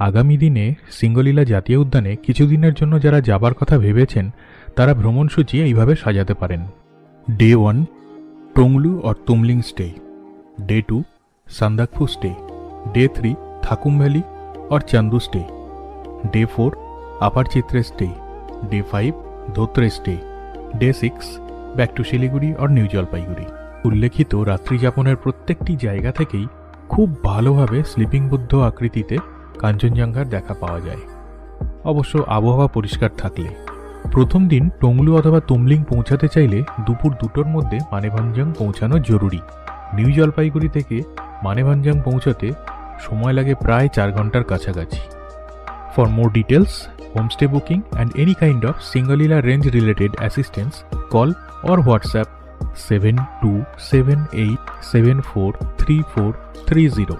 আগামী দিনে সিঙ্গলীলা জাতীয় উদ্যানে কিছুদিনের জন্য যারা যাবার কথা ভেবেছেন তারা ভ্রমণসূচি এইভাবে সাজাতে পারেন। Day 1 Tonglu or Tumling stay, day 2 Sandakphu stay, day 3 Thakum Valley or Chandu stay, day 4 Upper Chitre stay, day 5 Dhotrey stay, day 6 back to Siliguri or New Jalpaiguri. উল্লেখিত রাত্রিযাপনের প্রত্যেকটি জায়গা থেকেই খুব ভালোভাবে স্লিপিং বুদ্ধ আকৃতিতে কাঞ্চনজঙ্ঘার দেখা পাওয়া যায়, অবশ্য আবহাওয়া পরিষ্কার থাকলে। প্রথম দিন টংলু অথবা তুমলিং পৌঁছাতে চাইলে দুপুর 2টোর মধ্যে মানেভঞ্জাং পৌঁছানো জরুরি। নিউ জলপাইগুড়ি থেকে মানেভঞ্জাং পৌঁছাতে সময় লাগে প্রায় 4 ঘন্টার কাছাকাছি। For more details, homestay booking and any kind of Singalila range related assistance, call or WhatsApp 7278743430।